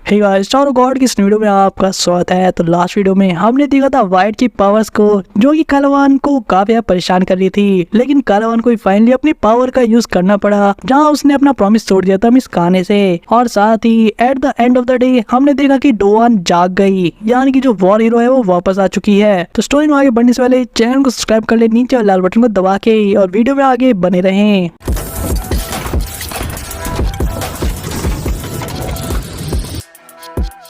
Hey guys, tower God की इस video में आपका स्वागत है। तो लास्ट वीडियो में हमने देखा था वाइट की पावर्स को, जो कि कालावान को काफी परेशान कर रही थी। लेकिन कालावान को फाइनली अपनी पावर का यूज करना पड़ा, जहां उसने अपना प्रॉमिस तोड़ दिया था मिस खाने से। और साथ ही at the end of the day हमने देखा कि डोआन जाग गई, यानी कि जो वॉर हीरो है वो वापस आ चुकी है। तो स्टोरी में आगे बढ़ने से पहले चैनल को सब्सक्राइब कर ले नीचे लाल बटन को दबा के, और वीडियो में आगे बने रहें।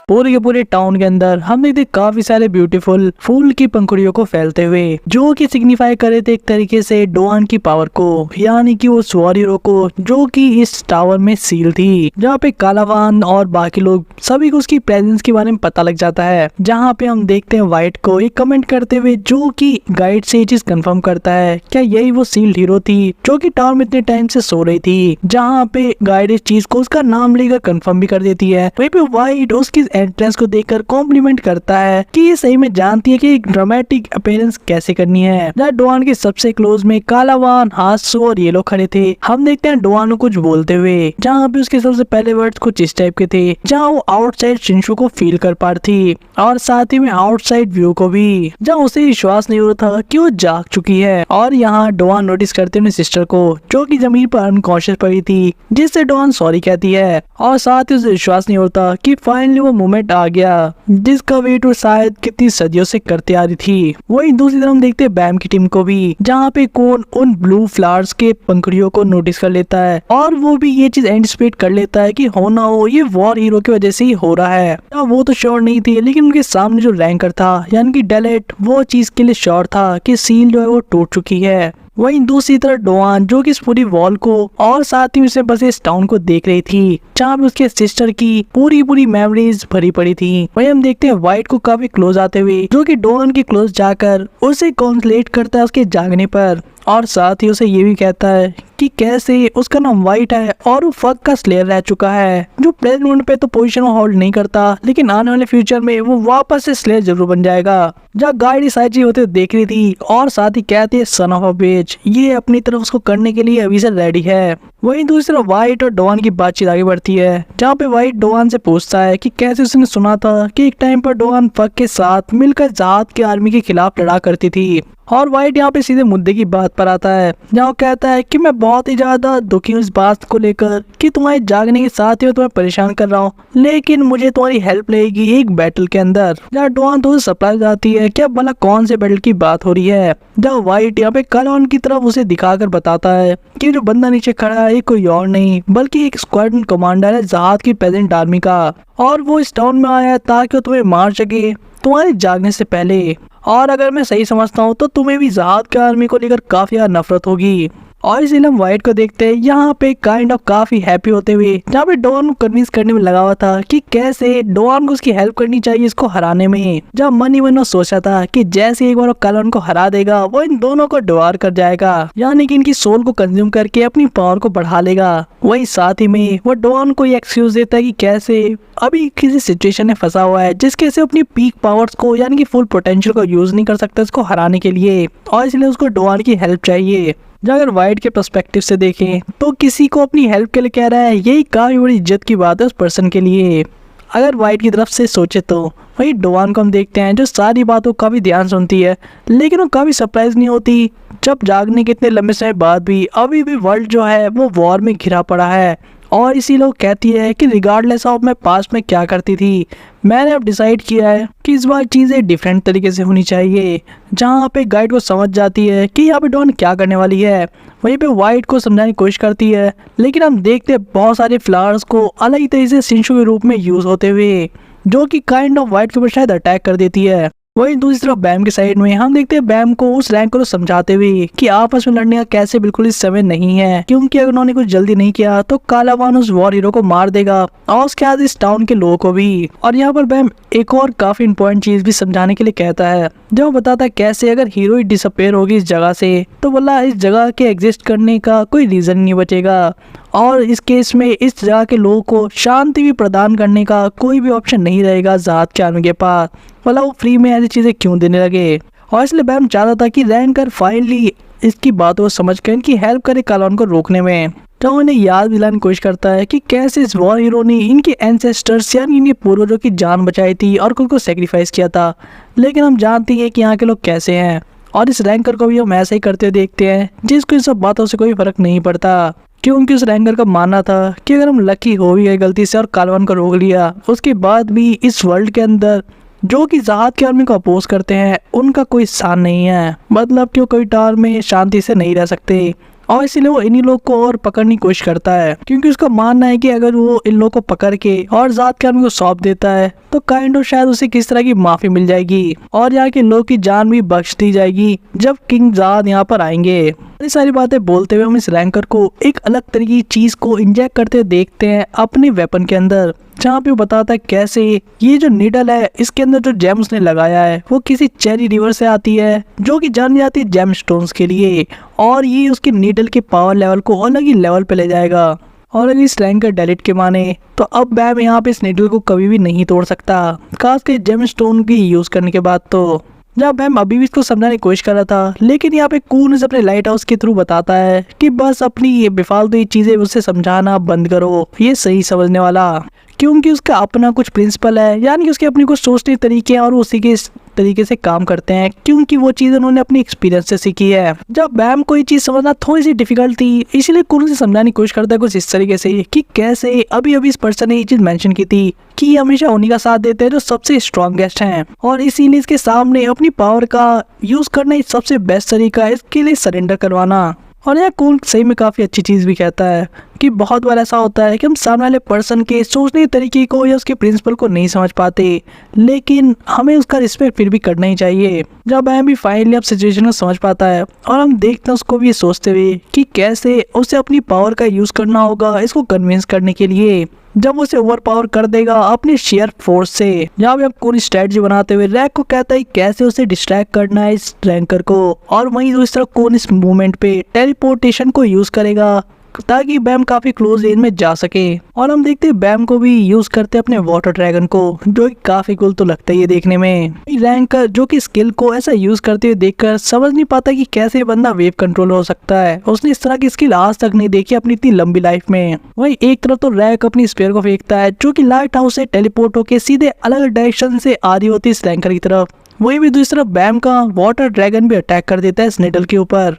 पूरे के पूरे टाउन के अंदर हम देखते काफी सारे ब्यूटीफुल फूल की पंखुड़ियों को फैलते हुए, जो कि सिग्निफाई करे थे एक तरीके से डोआन की पावर को, यानी कि वो वॉर हीरो को जो कि इस टावर में सील थी, जहाँ पे कालावान और बाकी लोग सभी को उसकी प्रेजेंस के बारे में पता लग जाता है। जहाँ पे हम देखते हैं वाइट को एक कमेंट करते हुए, जो कि गाइड से ये चीज कंफर्म करता है क्या यही वो सील्ड हीरो थी जो कि टावर में इतने टाइम से सो रही थी। जहाँ पे गाइड इस चीज को उसका नाम लेकर कंफर्म भी कर देती है। वहीं पे वाइट उसकी एंट्रेंस को देखकर कॉम्प्लीमेंट करता है कि ये सही में जानती है कि एक ड्रामेटिक अपीयरेंस कैसे करनी है। जहाँ डोआन के सबसे क्लोज में कालावान, हासू और ये लोग खड़े थे। हम देखते हैं डोआन को कुछ बोलते हुए, जहाँ पे उसके सबसे पहले वर्ड्स कुछ इस टाइप के थे, जहाँ वो आउटसाइड शिंशु को फील कर पा रही थी और साथ ही में आउटसाइड व्यू को भी, जहाँ उसे विश्वास नहीं हो रहा था कि वो जाग चुकी है। और यहाँ डोआन नोटिस करते हुए सिस्टर को, जो कि जमीन पर अनकॉन्शियस पड़ी थी, जिससे डोआन सॉरी कहती है। और साथ ही उसे विश्वास नहीं होता कि फाइनली वो मोमेंट आ गया जिसका वेट वो शायद कितनी सदियों से करते आ रही थी। वहीं दूसरी तरफ हम देखते हैं बैम की टीम को भी, जहाँ पे कौन उन ब्लू फ्लावर्स के पंखुड़ियों को नोटिस कर लेता है, और वो भी ये चीज एंटिसिपेट कर लेता है कि हो ना हो ये वॉर हीरो की वजह से ही हो रहा है। वो तो श्योर नहीं थी, लेकिन उनके सामने जो रैंकर था यानी कि डेलेट, वो चीज के लिए श्योर था कि सील जो है वो टूट चुकी है। वहीं दूसरी तरफ डोआन, जो कि इस पूरी वॉल को और साथ ही उसे बसे इस टाउन को देख रही थी, जहाँ पे उसके सिस्टर की पूरी मेमोरीज भरी पड़ी थी। वहीं हम देखते हैं वाइट को काफी क्लोज आते हुए, जो कि डोआन के क्लोज जाकर उसे कॉन्सुलेट करता है उसके जागने पर, और साथ ही उसे ये भी कहता है कि कैसे उसका नाम वाइट है और वो फक का स्लेयर रह चुका है, जो प्रेजेंट मोमेंट पे तो पोजीशन होल्ड नहीं करता, लेकिन आने वाले फ्यूचर में वो वापस से स्लेयर जरूर बन जाएगा। जहाँ गाइड साइजी होते देख रही थी, और साथ ही कहती है सन ऑफ अ बिच, ये अपनी तरफ उसको करने के लिए अभी से रेडी है। वहीं दूसरी तरफ वाइट और डोआन की बातचीत आगे बढ़ती है, जहाँ पे वाइट डोआन से पूछता है कि कैसे उसने सुना था कि एक टाइम पर डोआन फक के साथ मिलकर जात के आर्मी के खिलाफ लड़ा करती थी। और वाइट यहाँ पे सीधे मुद्दे की बात पर आता है, जहाँ वो कहता है कि मैं बहुत ही ज्यादा दुखी हूँ इस बात को लेकर कि तुम्हारे जागने के साथ ही तुम्हें परेशान कर रहा हूँ, लेकिन मुझे तुम्हारी हेल्प लगेगी एक बैटल के अंदर। जहाँ डोआन तो सरप्राइज आती है क्या भला कौन से बैटल की बात हो रही है। जहाँ वाइट यहाँ पे कालावान की तरफ उसे दिखाकर बताता है कि जो बंदा नीचे खड़ा है कोई और नहीं बल्कि एक स्क्वाड्रन कमांडर है जहाद की प्रेजेंट आर्मी का, और वो इस टाउन में आया है ताकि वो तुम्हें मार सके तुम्हारे जागने से पहले। और अगर मैं सही समझता हूँ तो तुम्हें भी जहाद के आर्मी को लेकर काफी नफरत होगी। और इसीलिए हम वाइट को देखते हैं यहाँ पे काइंड ऑफ काफी हैप्पी होते हुए, जहाँ पे डोआन को कन्विंस करने में लगा हुआ था कि कैसे डोआन को उसकी हेल्प करनी चाहिए इसको हराने में। जब मन ही मन सोचा था कि जैसे एक बार कालावान को हरा देगा वो इन दोनों को डिवार कर जाएगा, यानी कि इनकी सोल को कंज्यूम करके अपनी पावर को बढ़ा लेगा। वही साथ ही में वो डोआन को ये एक्सक्यूज देता है कि कैसे अभी किसी सिचुएशन में फंसा हुआ है जिसके से अपनी पीक पावर्स को यानी कि फुल पोटेंशियल को यूज नहीं कर सकता इसको हराने के लिए, और इसलिए उसको डोआन की हेल्प चाहिए। जब अगर वाइट के पर्सपेक्टिव से देखें तो किसी को अपनी हेल्प के लिए कह रहा है, यही काफी बड़ी इज्जत की बात है उस पर्सन के लिए, अगर वाइट की तरफ से सोचे तो। वही डोआन को हम देखते हैं जो सारी बातों का भी ध्यान सुनती है, लेकिन वो काफी सरप्राइज नहीं होती जब जागने के इतने लंबे समय बाद भी अभी भी वर्ल्ड जो है वो वॉर में घिरा पड़ा है। और इसी लोग कहती है कि रिगार्डलेस ऑफ मैं पास्ट में क्या करती थी, मैंने अब डिसाइड किया है कि इस बार चीज़ें डिफरेंट तरीके से होनी चाहिए। जहाँ पे गाइड को समझ जाती है कि यहाँ पे डॉन क्या करने वाली है, वहीं पे वाइट को समझाने की कोशिश करती है, लेकिन हम देखते हैं बहुत सारे फ्लावर्स को अलग ही तरीके से शिंशु के रूप में यूज होते हुए, जो कि काइंड ऑफ वाइट के ऊपर शायद अटैक कर देती है। वहीं दूसरी तरफ बैम के साइड में हम देखते हैं बैम को उस रैंक को समझाते हुए कि आपस में लड़ने का कैसे बिल्कुल इस समय नहीं है, क्योंकि अगर उन्होंने कुछ जल्दी नहीं किया तो कालावान उस वॉर हीरो को मार देगा और उसके बाद इस टाउन के लोगों को भी। और यहाँ पर बैम एक और काफी इंपॉर्टेंट चीज भी समझाने के लिए कहता है, जब वो बताता है कैसे अगर हीरो ही डिसअपेयर होगी इस जगह से तो बोला इस जगह के एग्जिस्ट करने का कोई रीजन नहीं बचेगा, और इस केस में इस जगह के लोगों को शांति भी प्रदान करने का कोई भी ऑप्शन नहीं रहेगा जात के आर्मी के पास। भला वो फ्री में ऐसी चीजें क्यों देने लगे। और इसलिए बैम चाहता था कि रैंकर फाइनली इसकी बातों को समझ कर इनकी हेल्प करे कालावान को रोकने में। जो उन्हें याद दिलाने की कोशिश करता है कि कैसे इस वॉर हीरो ने इनके एंसेस्टर्स यानी इनके पूर्वजों की जान बचाई थी और खुद को सेक्रीफाइस किया था। लेकिन हम जानते हैं कि यहाँ के लोग कैसे हैं और इस रैंकर को भी हम ऐसे ही करते देखते हैं जिसको इन सब बातों से कोई फर्क नहीं पड़ता, क्योंकि उस रैंकर का मानना था कि अगर हम लकी हो भी गए गलती से और कालवान को रोक लिया, उसके बाद भी इस वर्ल्ड के अंदर जो कि ज़हाद की आर्मी को अपोज करते हैं उनका कोई स्थान नहीं है। मतलब कि वो कोई टावर में शांति से नहीं रह सकते और इसीलिए वो इन्हीं लोग को और पकड़ने की कोशिश करता है, क्योंकि उसका मानना है कि अगर वो इन लोग को पकड़ के और ज़हाद की आर्मी को सौंप देता है तो काइंड ऑफ शायद उसे किस तरह की माफी मिल जाएगी और यहाँ के लोग की जान भी बख्श दी जाएगी जब किंग ज़हाद यहाँ पर आएंगे। ये सारी बातें बोलते हुए हम इस रैंकर को एक अलग तरह की चीज को इंजेक्ट करते देखते हैं अपने वेपन के अंदर, जहाँ पे वो बताता है कैसे ये जो नीडल है इसके अंदर जो जेम उसने लगाया है वो किसी चेरी रिवर से आती है जो कि जानी जाती है जेम स्टोन्स के लिए, और ये उसके नीडल के पावर लेवल को अलग ही लेवल पे ले जाएगा। और अगर इस रैंकर डेलिट के माने तो अब बैम यहाँ पे इस नीडल को कभी भी नहीं तोड़ सकता, खासकर जेम स्टोन की यूज करने के बाद। तो जब बैम अभी भी इसको समझाने की कोशिश कर रहा था, लेकिन यहाँ पे कून अपने लाइट हाउस के थ्रू बताता है कि बस अपनी ये बेफालतू चीजें उससे समझाना बंद करो, ये सही समझने वाला, क्योंकि उसका अपना कुछ प्रिंसिपल है, यानी कि उसके अपने कुछ सोचने तरीके हैं और वो उसी के तरीके से काम करते हैं, क्योंकि वो चीज़ उन्होंने अपनी एक्सपीरियंस से सीखी है। जब बैम को ये चीज़ समझना थोड़ी सी डिफिकल्ट थी, इसलिए कुन से समझाने की कोशिश करता है कुछ इस तरीके से कि कैसे अभी अभी इस पर्सन ने ये चीज़ मेंशन की थी कि ये हमेशा उन्हीं का साथ देते हैं जो सबसे स्ट्रॉन्गेस्ट हैं, और इसीलिए इसके सामने अपनी पावर का यूज़ करना ही सबसे बेस्ट तरीका है इसके लिए सरेंडर करवाना। और यह कून सही में काफ़ी अच्छी चीज़ भी कहता है कि बहुत बार ऐसा होता है कि हम सामने वाले पर्सन के सोचने के तरीके को या उसके प्रिंसिपल को नहीं समझ पाते, लेकिन हमें उसका रिस्पेक्ट फिर भी करना ही चाहिए। जब हम भी फाइनली अब सिचुएशन को समझ पाता है और हम देखते हैं उसको भी ये सोचते हुए कि कैसे उसे अपनी पावर का यूज़ करना होगा इसको कन्विंस करने के लिए, जब उसे ओवर पावर कर देगा अपने शेयर फोर्स से। यहाँ पे कौन स्ट्रेटजी बनाते हुए रैक को कहता है कैसे उसे डिस्ट्रैक्ट करना है इस रैंकर को, और वहीं इस तरह कौन इस मूवमेंट पे टेलीपोर्टेशन को यूज करेगा ताकि बैम काफी क्लोज रेंज में जा सके। और हम देखते हैं बैम को भी यूज करते अपने वाटर ड्रैगन को, जो कि काफी कूल तो लगता है ये देखने में। रैंकर जो कि स्किल को ऐसा यूज करते हुए देखकर समझ नहीं पाता कि कैसे बंदा वेव कंट्रोल हो सकता है, उसने इस तरह की स्किल आज तक नहीं देखी अपनी इतनी लंबी लाइफ में। वही एक तरफ तो रैक अपनी स्पेयर को फेंकता है जो कि लाइट हाउस से टेलीपोर्ट होकर सीधे अलग डायरेक्शन से आ रही होती है इस रैंकर की तरफ, वही भी दूसरी तरफ बैम का वाटर ड्रैगन भी अटैक कर देता है स्नेडल के ऊपर।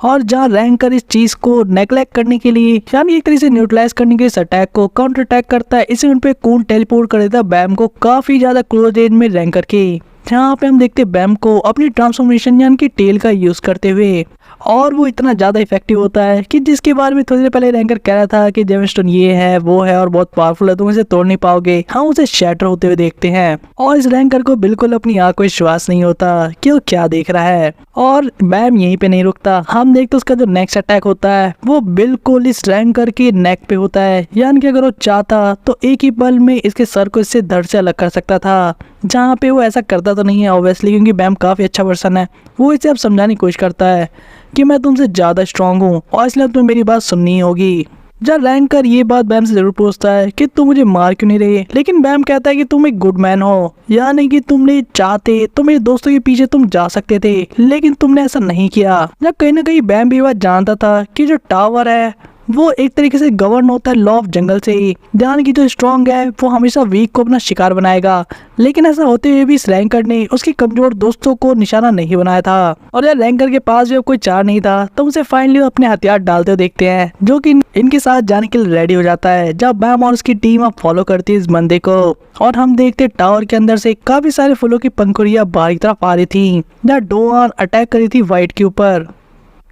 और जहाँ रैंकर इस चीज को नेग्लेक्ट करने के लिए यानी एक तरीके से न्यूट्रलाइज करने के इस अटैक को काउंटर अटैक करता है, इसे उन पे कून टेलीपोर्ट कर देता है बैम को काफी ज्यादा क्लोज रेंज में रैंकर के, जहाँ पे हम देखते हैं बैम को अपनी ट्रांसफॉर्मेशन यानी कि टेल का यूज करते हुए, और वो इतना ज़्यादा इफेक्टिव होता है कि जिसके बारे में थोड़ी देर पहले रैंकर कह रहा था कि जेमस्टोन ये है वो है और बहुत पावरफुल है, तुम इसे तोड़ नहीं पाओगे, हम उसे शैटर होते हुए देखते हैं। और इस रैंकर को बिल्कुल अपनी आँख को विश्वास नहीं होता कि वो क्या देख रहा है। और बैम यहीं पे नहीं रुकता, हम देखते उसका जो नेक्स्ट अटैक होता है वो बिल्कुल इस रैंकर के नेक पे होता है, यानी कि अगर वो चाहता तो एक ही पल में इसके सर को इससे धड़ से अलग कर सकता था, जहाँ पे वो ऐसा करता तो नहीं है ऑब्वियसली, क्योंकि बैम काफ़ी अच्छा पर्सन है। वो इसे अब समझाने की कोशिश करता है कि मैं तुमसे ज़्यादा स्ट्रांग हूँ और इसलिए तुम्हें मेरी बात सुननी होगी। जब रैंकर ये बात बैम से जरूर पूछता है कि तुम मुझे मार क्यों नहीं रहे, लेकिन बैम कहता है कि तुम एक गुड मैन हो, यानी कि तुमने चाहते तो मेरे दोस्तों के पीछे तुम जा सकते थे, लेकिन तुमने ऐसा नहीं किया। जब कहीं ना कहीं बैम भी बात जानता था कि जो टावर है वो एक तरीके से गवर्न होता है लॉ ऑफ जंगल से ही, ध्यान की जो स्ट्रांग है वो हमेशा वीक को अपना शिकार बनाएगा, लेकिन ऐसा होते हुए भी इस रैंकर ने उसके कमजोर दोस्तों को निशाना नहीं बनाया था। और यार रैंकर के पास भी अब कोई चार नहीं था तो उसे फाइनली अपने हथियार डालते हुए देखते हैं, जो कि इनके साथ जाने के लिए रेडी हो जाता है। जब बैम और उसकी टीम अब फॉलो करती है इस बंदे को, और हम देखते टावर के अंदर से काफी सारे फूलों की पंखुड़ियां बाहर की तरफ आ रही थी, जहाँ डोआन अटैक करी थी व्हाइट के ऊपर।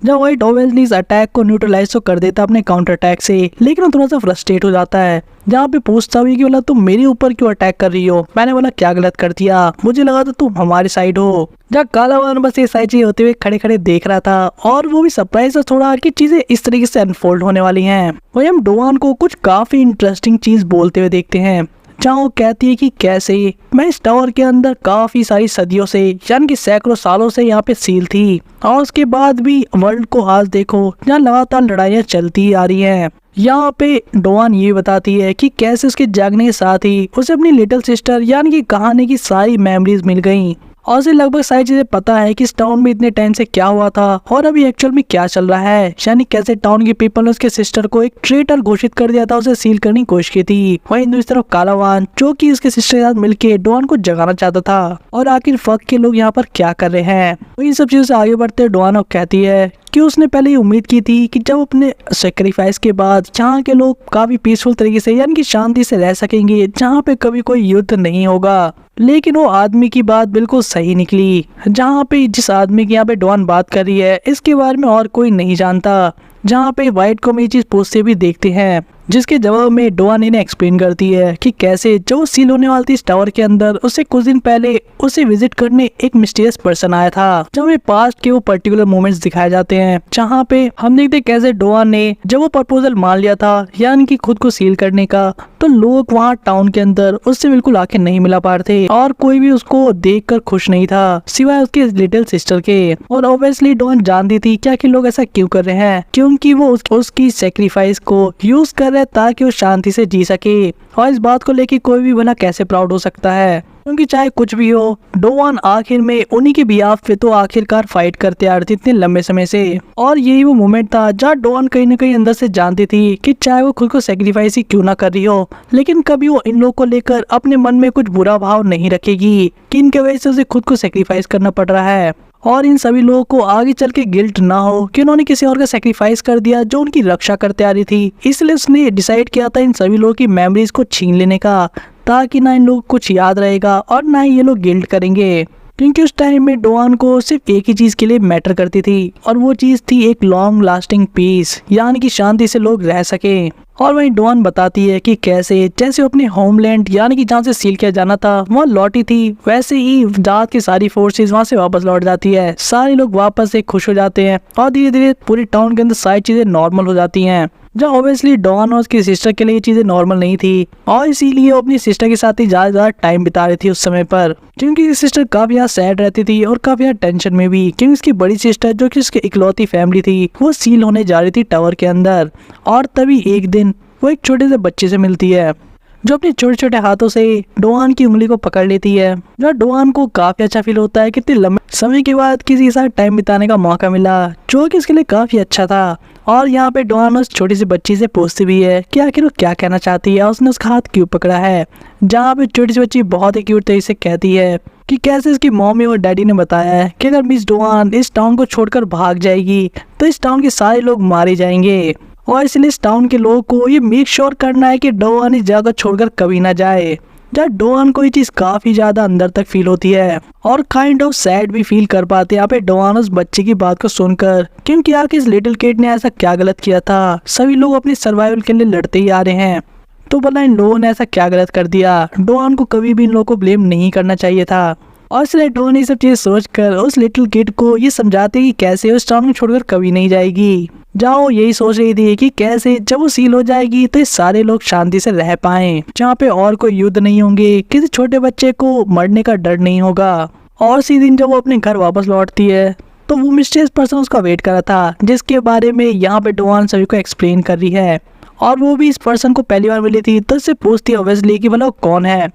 जब व्हाइट ऑब्वियसली इस अटैक को न्यूट्रलाइज तो कर देता अपने काउंटर अटैक से, लेकिन वो थोड़ा सा फ्रस्ट्रेट हो जाता है, जहाँ पे पूछता हुआ कि बोला तुम मेरे ऊपर क्यों अटैक कर रही हो। मैंने बोला क्या गलत कर दिया, मुझे लगा था तुम हमारी साइड हो। जहाँ काला वाला बस ये सारी चीजें होते हुए खड़े खड़े देख रहा था, और वो भी सरप्राइज था थोड़ा कि चीजें इस तरीके से अनफोल्ड होने वाली हैं। वही हम डोआन को कुछ काफी इंटरेस्टिंग चीज बोलते हुए देखते हैं, जहाँ वो कहती है कि कैसे मैं इस टावर के अंदर काफी सारी सदियों से यानी कि सैकड़ों सालों से यहाँ पे सील थी, और उसके बाद भी वर्ल्ड को आज देखो जहाँ लगातार लड़ाइयाँ चलती आ रही हैं। यहाँ पे डोआन ये बताती है कि कैसे उसके जागने के साथ ही उसे अपनी लिटिल सिस्टर यानी कि कहानी की सारी मेमोरीज मिल गई, और उसे लगभग सारी चीजें पता है कि इस टाउन में इतने टाइम से क्या हुआ था और अभी एक्चुअल में क्या चल रहा है, यानी कैसे टाउन के पीपल ने उसके सिस्टर को एक ट्रेटर घोषित कर दिया था, उसे सील करने की कोशिश की थी। वहीं दूसरी तरफ कालावान जो कि उसके सिस्टर के साथ मिलकर डॉन को जगाना चाहता था। और आखिर फक के लोग यहाँ पर क्या कर रहे हैं। तो इन सब चीजों से आगे बढ़ते डॉन कहती है कि उसने पहले ये उम्मीद की थी कि जब अपने सेक्रीफाइस के बाद यहाँ के लोग काफी पीसफुल तरीके से यानी कि शांति से रह सकेंगे, जहाँ पे कभी कोई युद्ध नहीं होगा। लेकिन वो आदमी की बात बिल्कुल सही निकली। जहाँ पे जिस आदमी की यहाँ पे डॉन बात कर रही है इसके बारे में और कोई नहीं जानता। जहाँ पे व्हाइट को ये चीज पूछते भी देखते हैं, जिसके जवाब में डॉन इन्हें एक्सप्लेन करती है कि कैसे जो सील होने वाली थी इस टावर के अंदर, उससे कुछ दिन पहले उसे विजिट करने एक मिस्टीरियस पर्सन आया था। जब हमें पास्ट के वो पर्टिकुलर मोमेंट्स दिखाए जाते हैं जहाँ पे हम देखते कैसे डॉन ने जब वो प्रपोजल मान लिया था यानी कि खुद को सील करने का, तो लोग वहाँ टाउन के अंदर उससे बिल्कुल आंखें नहीं मिला पा रहे थे और कोई भी उसको देखकर खुश नहीं था सिवाय उसके लिटिल सिस्टर के। और ऑब्वियसली डॉन जानती थी क्या कि लोग ऐसा क्यों कर रहे हैं, क्योंकि वो उसकी सेक्रीफाइस को यूज कर रहे ताकि वो शांति से जी सके। और इस बात को लेकर कोई भी भला कैसे प्राउड हो सकता है, क्योंकि चाहे कुछ भी हो डॉन आखिर में उन्हीं के बिहाफ पे तो आखिरकार फाइट करते आ रही थी इतने लंबे समय से। और यही वो मोमेंट था जहाँ डॉन कहीं ना कहीं अंदर से जानती थी कि चाहे वो खुद को सेक्रीफाइस ही क्यों ना कर रही हो, लेकिन कभी वो इन लोगों को लेकर अपने मन में कुछ बुरा भाव नहीं रखेगी कि इनके वजह से उसे खुद को सेक्रीफाइस करना पड़ रहा है। और इन सभी लोगों को आगे चल के गिल्ट ना हो कि उन्होंने किसी और का सेक्रीफाइस कर दिया जो उनकी रक्षा करते आ रही थी। इसलिए उसने डिसाइड किया था इन सभी लोगों की मेमोरीज को छीन लेने का, ताकि ना इन लोगों को कुछ याद रहेगा और ना ही ये लोग गिल्ट करेंगे। क्योंकि उस टाइम में डॉन को सिर्फ एक ही चीज के लिए मैटर करती थी और वो चीज थी एक लॉन्ग लास्टिंग पीस, यानी कि शांति से लोग रह सके। और वहीं डॉन बताती है कि कैसे जैसे वो अपने होमलैंड यानी कि जहाँ से सील किया जाना था वहाँ लौटी थी, वैसे ही जात की सारी फोर्सेस वहाँ से वापस लौट जाती है। सारे लोग वापस से खुश हो जाते हैं और धीरे धीरे पूरी टाउन के अंदर सारी चीजें नॉर्मल हो जाती हैं। जहाँ ऑब्वियसली डॉन और उसकी सिस्टर के लिए ये चीजें नॉर्मल नहीं थी और इसीलिए वो अपनी सिस्टर के साथ ही ज्यादा टाइम बिता रही थी उस समय पर, क्योंकि सिस्टर काफी यहाँ सैड रहती थी और काफी यहाँ टेंशन में भी, क्योंकि उसकी बड़ी सिस्टर जो कि उसकी इकलौती फैमिली थी वो सील होने जा रही थी टावर के अंदर। और तभी एक दिन वो एक छोटे से बच्चे से मिलती है जो अपने छोटे छोटे हाथों से डॉन की उंगली को पकड़ लेती है। जो डॉन को काफी अच्छा फील होता है, कितने लंबे समय के बाद किसी के साथ टाइम बिताने का मौका मिला जो कि उसके लिए काफी अच्छा था। और यहाँ पे डॉन उस छोटी सी बच्ची से पूछती भी है कि आखिर वो क्या कहना चाहती है, उसने उसका हाथ क्यों पकड़ा है। जहाँ पे छोटी सी बच्ची बहुत ही क्यूट तरीके से कहती है कि कैसे इसकी मम्मी और डैडी ने बताया है कि अगर मिस डॉन इस टाउन को छोड़कर भाग जाएगी तो इस टाउन के सारे लोग मारे जाएंगे और इसलिए इस टाउन के लोगों को ये मेक श्योर करना है कि डॉन इस जगह छोड़कर कभी ना जाए। जब डॉन को ये चीज काफी ज्यादा अंदर तक फील होती है और काइंड ऑफ सैड भी फील कर पाते हैं यहाँ पे डॉन उस बच्चे की बात को सुनकर, क्योंकि आखिर इस लिटिल किड ने ऐसा क्या गलत किया था। सभी लोग अपने सर्वाइवल के लिए लड़ते ही आ रहे हैं, तो भला इन लोगों ने ऐसा क्या गलत कर दिया। डॉन को कभी भी इन लोगों को ब्लेम नहीं करना चाहिए था। और इसलिए डॉन ये सब चीजें सोचकर उस लिटिल किड को ये समझाते कि कैसे उस टाउन को छोड़कर कभी नहीं जाएगी। जाओ यही सोच रही थी कि कैसे जब वो सील हो जाएगी तो ये सारे लोग शांति से रह पाएं, जहाँ पे और कोई युद्ध नहीं होंगे, किसी छोटे बच्चे को मरने का डर नहीं होगा। और इसी दिन जब वो अपने घर वापस लौटती है तो वो मिस्टीरियस पर्सन उसका वेट कर रहा था, जिसके बारे में यहाँ पे डॉन सभी को एक्सप्लेन कर रही है। और वो भी इस पर्सन को पहली बार मिली थी तो इससे पूछती है ऑब्वियसली कि भला वो कौन है।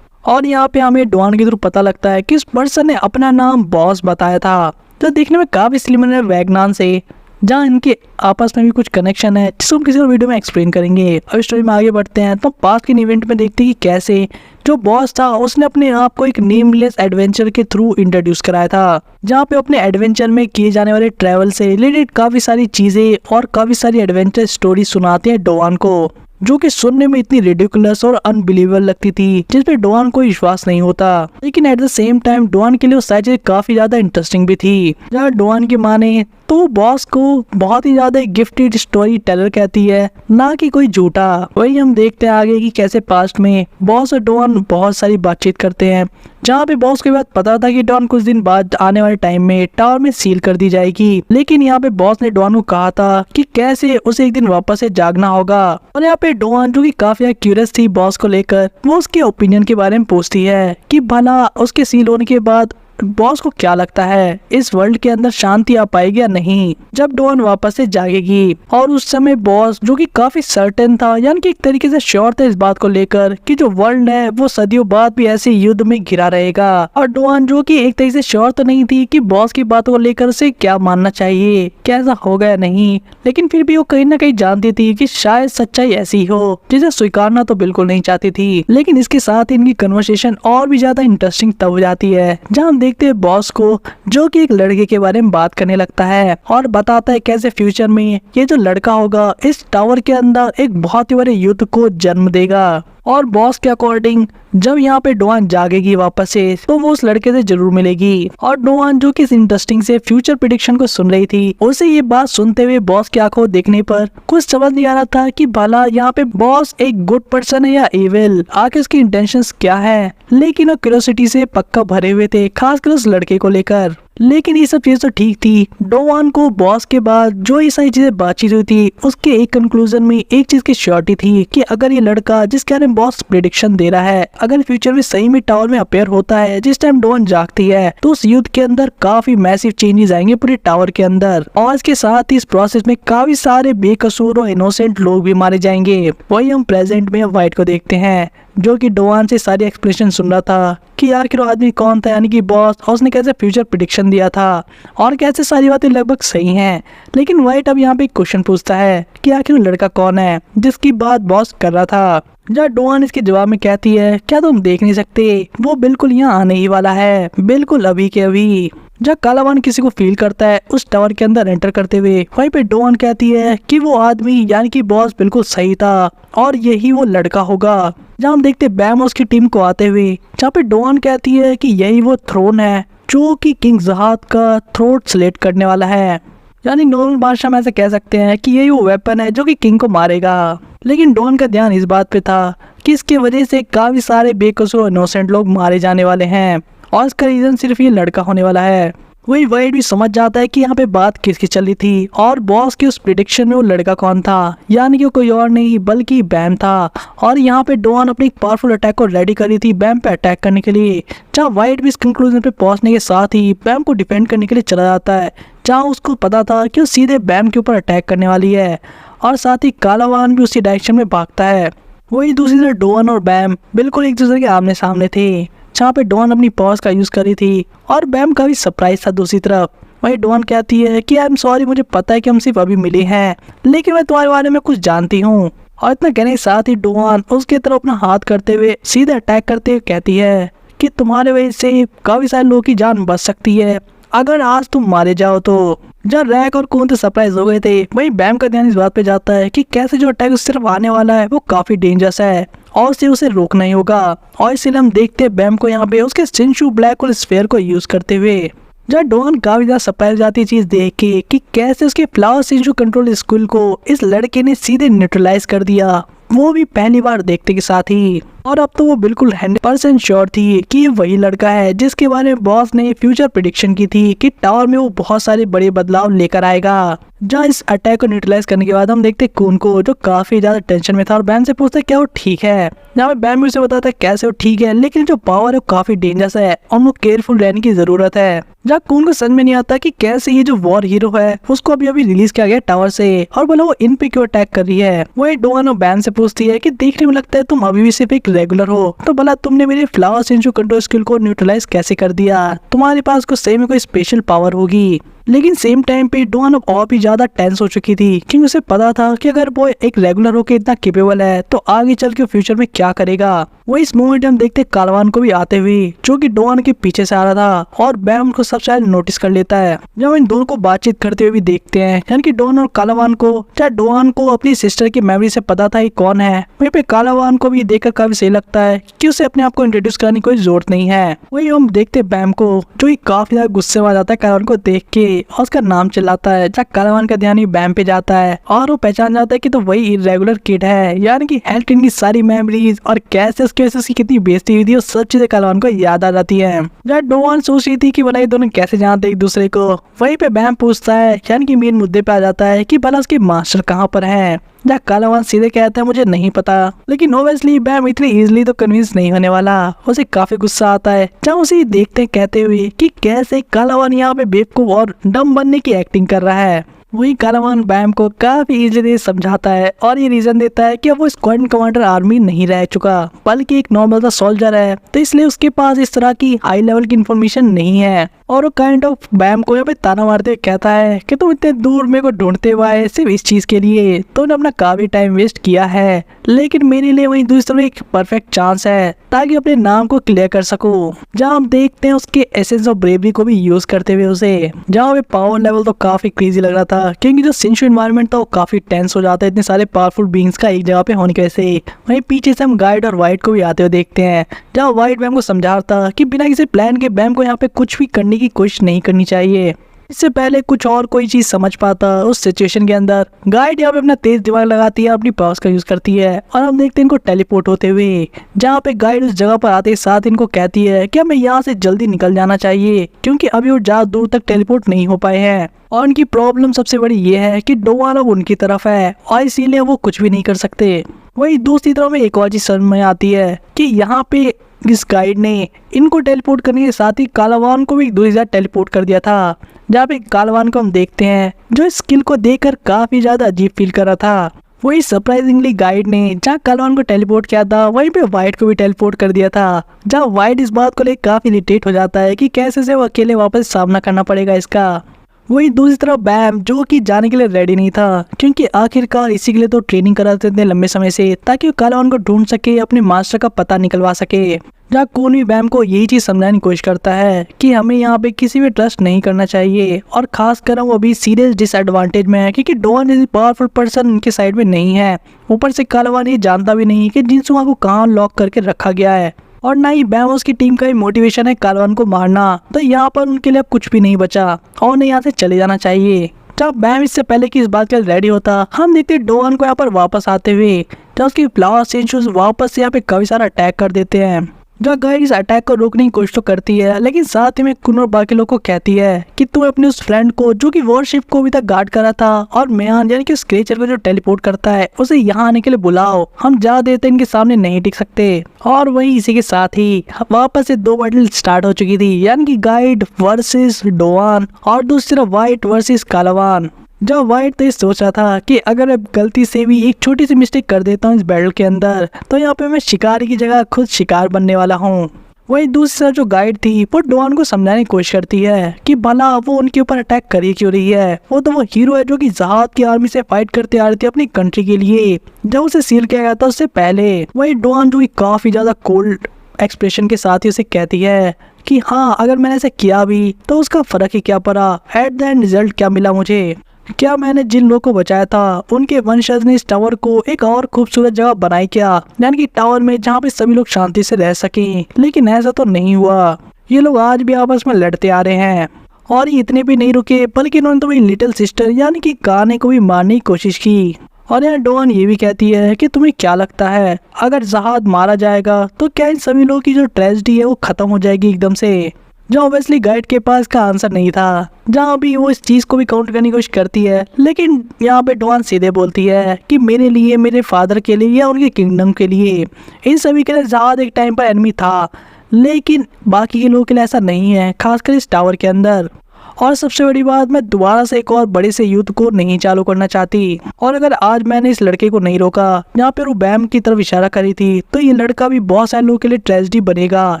और यहाँ पे हमें डॉन के थ्रू पता लगता है कि इस पर्सन ने अपना नाम बॉस बताया था, जो देखने में काफी सिमिलर है वैगनान से, जहाँ इनके आपस में भी कुछ कनेक्शन है जिसको हम किसी और वीडियो में एक्सप्लेन करेंगे। अब स्टोरी में आगे बढ़ते हैं तो पास्ट के इवेंट में देखते हैं कि कैसे जो बॉस था उसने अपने आप को एक नेमलेस एडवेंचर के थ्रू इंट्रोड्यूस कराया था, जहाँ पे अपने एडवेंचर में किए जाने वाले ट्रैवल से रिलेटेड काफी सारी चीजें और काफी सारी एडवेंचर स्टोरी सुनाते हैं डॉन को, जो कि सुनने में इतनी रिडिकुलस और अनबिलीवेबल लगती थी जिसपे डॉन को विश्वास नहीं होता। लेकिन at the same time Don के लिए वो सारी चीजें काफी ज्यादा इंटरेस्टिंग भी थी। जहाँ डॉन की माने तो बॉस को बहुत ही ज्यादा गिफ्टेड स्टोरी टेलर कहती है, ना कि कोई झूठा। वही हम देखते हैं आगे कि कैसे पास्ट में बॉस और डॉन बहुत सारी बातचीत करते हैं, जहाँ पे बॉस को बात पता था कि डॉन कुछ दिन बाद आने वाले टाइम में टावर में सील कर दी जाएगी। लेकिन यहाँ पे बॉस ने डॉन को कहा था कि कैसे उसे एक दिन वापस से जागना होगा। और यहाँ पे डॉन जो कि काफी क्यूरियस थी बॉस को लेकर, वो उसके ओपिनियन के बारे में पूछती है कि भला उसके सील होने के बाद बॉस को क्या लगता है इस वर्ल्ड के अंदर शांति आ पाएगी या नहीं जब डॉन वापस से जागेगी। और उस समय बॉस जो कि काफी सर्टेन था, यानी कि एक तरीके से श्योर था इस बात को लेकर कि जो वर्ल्ड है वो सदियों बाद भी ऐसे युद्ध में घिरा रहेगा। और डॉन जो कि एक तरीके से श्योर तो नहीं थी कि बॉस की बातों को लेकर उसे क्या मानना चाहिए, कैसा होगा या नहीं, लेकिन फिर भी वो कहीं ना कहीं जानती थी कि शायद सच्चाई ऐसी हो जिसे स्वीकारना तो बिल्कुल नहीं चाहती थी। लेकिन इसके साथ इनकी कन्वर्सेशन और भी ज्यादा इंटरेस्टिंग तब हो जाती है जहाँ हम देखते हैं बॉस को जो कि एक लड़के के बारे में बात करने लगता है और बताता है कैसे फ्यूचर में ये जो लड़का होगा इस टावर के अंदर एक बहुत ही बड़े युद्ध को जन्म देगा। और बॉस के अकॉर्डिंग जब यहाँ पे डॉन जागेगी वापस से तो वो उस लड़के से जरूर मिलेगी। और डॉन जो कि इस इंटरेस्टिंग से फ्यूचर प्रेडिक्शन को सुन रही थी, उसे ये बात सुनते हुए बॉस की आंखों देखने पर कुछ समझ नहीं आ रहा था कि भला यहाँ पे बॉस एक गुड पर्सन है या इविल, आखिर उसकी इंटेंशंस क्या है। लेकिन वो क्यूरियोसिटी से पक्का भरे हुए थे, खासकर उस लड़के को लेकर। लेकिन ये सब चीज तो ठीक थी। डॉन को बॉस के बाद जो ये सारी चीजें बातचीत हुई थी उसके एक कंक्लूजन में एक चीज की श्योरिटी थी कि अगर ये लड़का जिसके बारे में बॉस प्रेडिक्शन दे रहा है अगर फ्यूचर में सही में टावर में अपेयर होता है जिस टाइम डॉन जागती है तो उस युद्ध के अंदर काफी मैसिव चेंजेस आएंगे पूरे टावर के अंदर। और इसके साथ ही इस प्रोसेस में काफी सारे बेकसूर और इनोसेंट लोग भी मारे जाएंगे। वही हम प्रेजेंट में वाइट को देखते हैं जो कि डॉन से सारी एक्सप्लेनेशन सुन रहा था कि आखिर वो आदमी कौन था, यानी कि बॉस, और उसने कैसे फ्यूचर प्रेडिक्शन दिया था और कैसे सारी बातें लगभग सही हैं। लेकिन वाइट अब यहाँ पे एक क्वेश्चन पूछता है कि आखिर वो लड़का कौन है जिसकी बात बॉस कर रहा था। जब डॉन इसके जवाब में कहती है क्या तुम देख नहीं सकते, वो बिल्कुल यहाँ आने ही वाला है, बिल्कुल अभी के अभी। जब कालावान किसी को फील करता है उस टावर के अंदर एंटर करते हुए, वहीं पे डॉन कहती है कि वो आदमी यानी कि बॉस बिल्कुल सही था और यही वो लड़का होगा। जहाँ हम देखते बैम और उसकी टीम को आते हुए, जहाँ पे डॉन कहती है कि यही वो थ्रोन है जो कि किंग जहाद का थ्रोट स्लेट करने वाला है, यानी नॉर्मल भाषा में ऐसे कह सकते हैं कि यही वो वेपन है जो कि किंग को मारेगा। लेकिन डॉन का ध्यान इस बात पे था कि इसके वजह से काफी सारे बेकसूर इनोसेंट लोग मारे जाने वाले हैं और इसका रीजन सिर्फ ये लड़का होने वाला है। वही वाइट भी समझ जाता है कि यहाँ पे बात किसकी चल रही थी और बॉस की उस प्रेडिक्शन में वो लड़का कौन था, यानी कि कोई और नहीं बल्कि बैम था। और यहाँ पे डॉन अपनी पावरफुल अटैक को रेडी कर रही थी बैम पे अटैक करने के लिए। जहाँ वाइट भी इस कंक्लूजन पे पहुंचने के साथ ही बैम को डिफेंड करने के लिए चला जाता है, जहाँ उसको पता था कि वो सीधे बैम के ऊपर अटैक करने वाली है। और साथ ही कालावान भी उसी डायरेक्शन में भागता है। वही दूसरी तरफ डॉन और बैम बिल्कुल एक दूसरे के आमने सामने थे, जहाँ पे डॉन अपनी पावर्स का यूज कर रही थी और बैम का भी सरप्राइज था दूसरी तरफ। वही डॉन कहती है कि आई एम सॉरी, मुझे पता है कि हम सिर्फ अभी मिले हैं लेकिन मैं तुम्हारे बारे में कुछ जानती हूँ। और इतना कहने के साथ ही डॉन उसके तरफ अपना हाथ करते हुए सीधे अटैक करते हुए कहती है कि तुम्हारे वजह से काफी सारे लोगों की जान बच सकती है अगर आज तुम मारे जाओ तो। जब रैक और कौन तो सरप्राइज हो गए थे, वही बैम का ध्यान इस बात पे जाता है कि कैसे जो अटैक उस तरफ आने वाला है वो काफी डेंजरस है और उसे रोकना ही होगा। और इसलिए हम देखते हैं बैम को यहाँ पे उसके सिंशू ब्लैक होल स्फीयर को यूज करते हुए। जब डॉन काफी ज्यादा सरप्राइज जाती चीज देख के कि कैसे उसके फ्लावर सिंशू कंट्रोल स्कूल को इस लड़के ने सीधे न्यूट्रलाइज कर दिया, वो भी पहली बार देखते के साथ ही। और अब तो वो बिल्कुल 100% श्योर थी कि ये वही लड़का है जिसके बारे में बॉस ने फ्यूचर प्रेडिक्शन की थी कि टावर में वो बहुत सारे बड़े बदलाव लेकर आएगा। जहाँ इस अटैक को न्यूट्रलाइज करने के बाद हम देखते कून को जो काफी ज्यादा टेंशन में था और बैम से पूछता है क्या वो ठीक है। जहाँ बैम उसे बताता है कैसे वो ठीक है लेकिन जो पावर है वो काफी डेंजरस है और उनको केयरफुल रहने की जरूरत है। जहाँ कून को समझ में नहीं आता कि कैसे ये जो वॉर हीरो है उसको अभी अभी रिलीज किया गया टावर से और बोला वो इन पे क्यों अटैक कर रही है। वही डॉन और बैम से पूछती है कि देखने में लगता है तुम अभी भी सिर्फ एक रेगुलर हो, तो भला तुमने मेरे फ्लावर सिंशू कंट्रोल स्किल को न्यूट्रलाइज कैसे कर दिया, तुम्हारे पास कुछ सही में कोई स्पेशल पावर होगी। लेकिन सेम टाइम पे डॉन अब और भी ज्यादा टेंस हो चुकी थी क्योंकि उसे पता था कि अगर वो एक रेगुलर होकर इतना केपेबल है तो आगे चल के फ्यूचर में क्या करेगा। वही इस मोमेंट हम देखते कालावान को भी आते हुए जो कि डॉन के पीछे से आ रहा था और बैम को सब शायद नोटिस कर लेता है। जब इन दोनों को बातचीत करते हुए भी देखते हैं, यानी कि डॉन और कालावान को, चाहे डॉन को अपनी सिस्टर की मेमोरी से पता था ये कौन है, वहीं पे कालावान को भी देखकर काफी सही लगता है कि उसे अपने आप को इंट्रोड्यूस करने की कोई जरूरत नहीं है। वही हम देखते बैम को जो कि काफी ज्यादा गुस्से में आ जाता है कालावान को देख के और उसका नाम चिल्लाता है। जब कालावान का ध्यान ही बैम पे जाता है और वो पहचान जाता है कि तो वही इरेगुलर किड है, यानी कि हेल्थ की सारी मेमोरीज और कैसे उसकी वजह से कितनी बेइज्जती हुई थी, वो सब चीजें कालावान को याद आ जाती है। जब डॉन सोच रही थी कि भला ये दोनों कैसे जानते एक दूसरे को, वहीं पे बैम पूछता है, यानी कि मेन मुद्दे पे आ जाता है कि भला उसके मास्टर कहाँ पर है। जहाँ कालावान सीधे कहता है मुझे नहीं पता, लेकिन ओब्वियसली बैम इतनी इजीली तो कन्विंस नहीं होने वाला। उसे काफी गुस्सा आता है जहाँ उसे देखते कहते हुए कि कैसे कालावान यहाँ पे बेवकूफ और डम बनने की एक्टिंग कर रहा है। वही कालावान बैम को काफी इजीली समझाता है और ये रीजन देता है कि अब वो स्क्वाड्रन कमांडर आर्मी नहीं रह चुका बल्कि एक नॉर्मल सा सोल्जर है, तो इसलिए उसके पास इस तरह की हाई लेवल की इन्फॉर्मेशन नहीं है। और वो काइंड ऑफ बैम को यहाँ पे ताना मारते हुए कहता है कि तुम इतने दूर मेरे को ढूंढते हुए आए सिर्फ इस चीज के लिए, तुमने अपना काफी टाइम वेस्ट किया है, लेकिन मेरे लिए वही दूसरी तरफ एक परफेक्ट चांस है ताकि अपने नाम को क्लियर कर सकूं। जहाँ हम देखते हैं उसके एसेंस ऑफ ब्रेवरी को भी यूज करते हुए उसे, जहाँ पे पावर लेवल तो काफी क्रेजी लग रहा था क्योंकि जो सिंशु एनवायरनमेंट था वो काफी टेंस हो जाता है इतने सारे पावरफुल बींग्स का एक जगह पे होने की वजह से। वहीं पीछे से हम गाइड और वाइट को भी आते हुए देखते हैं जहाँ वाइट बैम को समझाता कि बिना किसी प्लान के बैम को यहाँ पे कुछ भी करने की कोशिश नहीं करनी चाहिए, इससे पहले कुछ और कोई चीज समझ पाता उस सिचुएशन के अंदर। गाइड यहाँ पे अपना तेज दिमाग लगाती है, अपनी पावर्स का यूज करती है और हम देखते हैं इनको टेलीपोर्ट होते हुए, जहाँ पे गाइड उस जगह पर आते साथ इनको कहती है कि हमें यहाँ से जल्दी निकल जाना चाहिए क्योंकि अभी वो ज्यादा दूर तक टेलीपोर्ट नहीं हो पाए हैं और उनकी प्रॉब्लम सबसे बड़ी ये है कि डोवान अब उनकी तरफ है और इसीलिए वो कुछ भी नहीं कर सकते। वही दूसरी तरफ में एक और चीज समझ में आती है कि यहाँ पे इस गाइड ने इनको टेलीपोर्ट करने के साथ ही कालावान को भी दूसरी जगह टेलीपोर्ट कर दिया था, जहाँ पे कालावान को हम देखते हैं जो इस स्किल को देखकर काफी ज्यादा अजीब फील कर रहा था। वही सरप्राइजिंगली गाइड ने जहाँ कालावान को टेलीपोर्ट किया था वहीं पे वाइट को भी टेलीपोर्ट कर दिया था, जहाँ वाइट इस बात को लेकर काफी इरिटेट हो जाता है कि कैसे से वो अकेले वापस सामना करना पड़ेगा इसका। वही दूसरी तरफ बैम जो कि जाने के लिए रेडी नहीं था क्योंकि आखिरकार इसी के लिए तो ट्रेनिंग कराते थे लंबे समय से ताकि वो कालावान को ढूंढ सके, अपने मास्टर का पता निकलवा सके। जहाँ कौन भी बैम को यही चीज समझाने की कोशिश करता है कि हमें यहाँ पे किसी भी ट्रस्ट नहीं करना चाहिए और खासकर वो अभी सीरियस डिसएडवांटेज में है क्योंकि डोवान जैसी पावरफुल पर्सन उनके साइड में नहीं है। ऊपर से कालावान ये जानता भी नहीं कि जिनसुआ को कहाँ लॉक करके रखा गया है और ना ही बैमोस की टीम का ही मोटिवेशन है कालावान को मारना, तो यहाँ पर उनके लिए अब कुछ भी नहीं बचा और उन्हें यहाँ से चले जाना चाहिए। जब बैम इससे पहले कि इस बात के लिए रेडी होता हम देखते डोवान को यहाँ पर वापस आते हुए, जब उसकी फ्लावर सेंशूज वापस यहाँ पे काफी सारा अटैक कर देते हैं। जो गाइड इस अटैक को रोकने की कोशिश तो करती है लेकिन साथ ही में कुन और बाकी लोगों को कहती है कि तुम अपने उस फ्रेंड को जो कि वॉरशिप को अभी तक गार्ड करा था और मेहान यानी कि उस क्रिएचर को जो टेलीपोर्ट करता है उसे यहाँ आने के लिए बुलाओ, हम ज्यादा देर तक इनके सामने नहीं टिक सकते। और वही इसी के साथ ही वापस से दो बैटल स्टार्ट हो चुकी थी यानी कि गाइड वर्सेस डोवान और दूसरी तरफ वाइट वर्सेस कालावान। जब वाइट तो ये सोच रहा था कि अगर मैं गलती से भी एक छोटी सी मिस्टेक कर देता हूँ इस बैटल के अंदर तो यहाँ पे मैं शिकारी की जगह खुद शिकार बनने वाला हूँ। वही दूसरी तरफ जो गाइड थी वो डोवान को समझाने की कोशिश करती है कि भला वो उनके ऊपर अटैक कर ही क्यों रही है, वो तो वो हीरो है जो कि जहाद की आर्मी से फाइट करते आ रही थी अपनी कंट्री के लिए जब उसे सील किया गया था उससे पहले। वही डोवान जो कि काफी ज्यादा कोल्ड एक्सप्रेशन के साथ ही उसे कहती है कि हाँ अगर मैंने ऐसा किया भी तो उसका फर्क ही क्या पड़ा, एट द एंड रिजल्ट क्या मिला मुझे, क्या मैंने जिन लोगों को बचाया था उनके वंशज ने इस टावर को एक और खूबसूरत जगह बनाई क्या, यानी कि टावर में जहाँ पे सभी लोग शांति से रह सकें, लेकिन ऐसा तो नहीं हुआ। ये लोग आज भी आपस में लड़ते आ रहे हैं और ये इतने भी नहीं रुके बल्कि इन्होंने तो मेरी लिटिल सिस्टर यानी कि काने को भी मारने की कोशिश की। और यहाँ डोवान ये भी कहती है कि तुम्हें क्या लगता है अगर जहाद मारा जाएगा तो क्या इन सभी लोगों की जो ट्रेजेडी है वो खत्म हो जाएगी एकदम से। जो ऑब्वियसली गाइड के पास का आंसर नहीं था, जहाँ भी वो इस चीज को भी काउंट करने की कोशिश करती है लेकिन यहाँ पे डोवान सीधे बोलती है कि मेरे लिए, मेरे फादर के लिए या उनके किंगडम के लिए, इन सभी के लिए जहाद एक टाइम पर एनिमी था लेकिन बाकी के लोगों के लिए ऐसा नहीं है, खासकर इस टावर के अंदर। और सबसे बड़ी बात, मैं दोबारा से एक और बड़े से युद्ध को नहीं चालू करना चाहती और अगर आज मैंने इस लड़के को नहीं रोका जहाँ पे वो बैम की तरफ इशारा करी थी तो ये लड़का भी बहुत सारे लोगों के लिए ट्रेजेडी बनेगा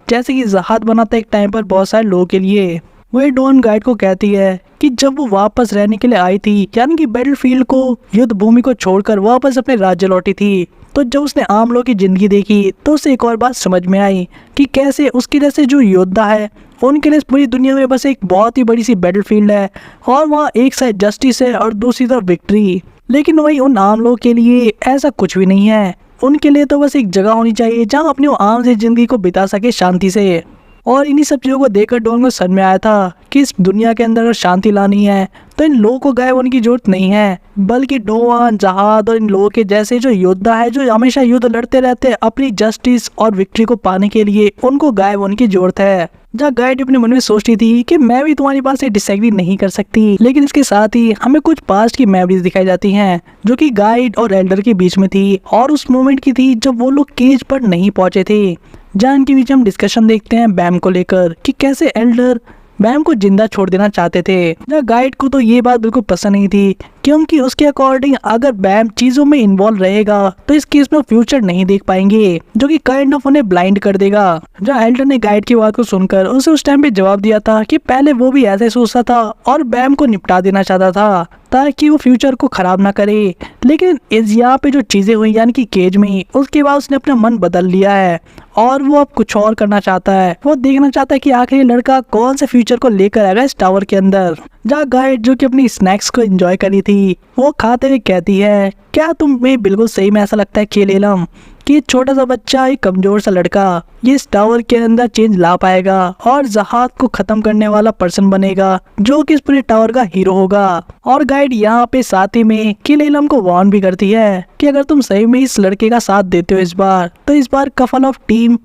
जैसे कि जहाद बना था एक टाइम पर बहुत सारे लोगों के लिए। वही डोवान गाइड को कहती है कि जब वो वापस रहने के लिए आई थी यानी कि बैटलफील्ड को, युद्ध भूमि को छोड़कर वापस अपने राज्य लौटी थी, तो जब उसने आम लोगों की जिंदगी देखी तो उसे एक और बात समझ में आई कि कैसे उसके जैसे जो योद्धा है उनके लिए पूरी दुनिया में बस एक बहुत ही बड़ी सी बैटलफील्ड है और वहाँ एक साइड जस्टिस है और दूसरी तरफ विक्ट्री, लेकिन वही उन आम लोगों के लिए ऐसा कुछ भी नहीं है। उनके लिए तो बस एक जगह होनी चाहिए जहाँ अपनी वो आम से जिंदगी को बिता सके शांति से। और इन्हीं सब चीज़ों को देखकर डोवान को समझ में आया था कि इस दुनिया के अंदर अगर शांति लानी है तो इन लोगों को गायब होने की जरूरत नहीं है बल्कि डोवान, जहाद और इन लोगों के जैसे जो योद्धा है जो हमेशा युद्ध लड़ते रहते हैं अपनी जस्टिस और विक्ट्री को पाने के लिए, उनको गायब होने की जरूरत है। जहाँ गाइड अपने मन में सोच रही थी कि मैं भी तुम्हारी बात से डिसएग्री नहीं कर सकती, लेकिन इसके साथ ही हमें कुछ पास्ट की मेमोरीज दिखाई जाती हैं जो कि गाइड और एल्डर के बीच में थी और उस मोमेंट की थी जब वो लोग केज पर नहीं पहुंचे थे। जहाँ इनके बीच हम डिस्कशन देखते हैं बैम को लेकर कि कैसे एल्डर बैम को जिंदा छोड़ देना चाहते थे। जहाँ गाइड को तो ये बात बिल्कुल पसंद नहीं थी क्योंकि उसके अकॉर्डिंग अगर बैम चीजों में इन्वॉल्व रहेगा तो इस केस में फ्यूचर नहीं देख पाएंगे, जो कि काइंड ऑफ उन्हें ब्लाइंड कर देगा। जहाँ एल्डर ने गाइड की बात को सुनकर उसे उस टाइम पे जवाब दिया था कि पहले वो भी ऐसे सोचता था और बैम को निपटा देना चाहता था ताकि वो फ्यूचर को खराब ना करे, लेकिन इस यहाँ पे जो चीजें हुई यानी कि केज में, उसके बाद उसने अपना मन बदल लिया है और वो अब कुछ और करना चाहता है। वो देखना चाहता है कि आखिर ये लड़का कौन से फ्यूचर को लेकर आएगा इस टावर के अंदर। जहाँ गाइड जो कि अपनी स्नैक्स को एंजॉय करी थी वो खाते हुए कहती है, क्या तुम्हें बिल्कुल सही में ऐसा लगता है केलेलम कि छोटा सा बच्चा, एक कमजोर सा लड़का ये इस टावर के अंदर चेंज ला पाएगा और जहाज को खत्म करने वाला पर्सन बनेगा जो कि इस पूरे टावर का हीरो होगा। और गाइड यहाँ पे साथ ही में केलेलम को वार्न भी करती है कि अगर तुम सही में इस लड़के का साथ देते हो इस बार, तो इस बार कफल ऑफ टीम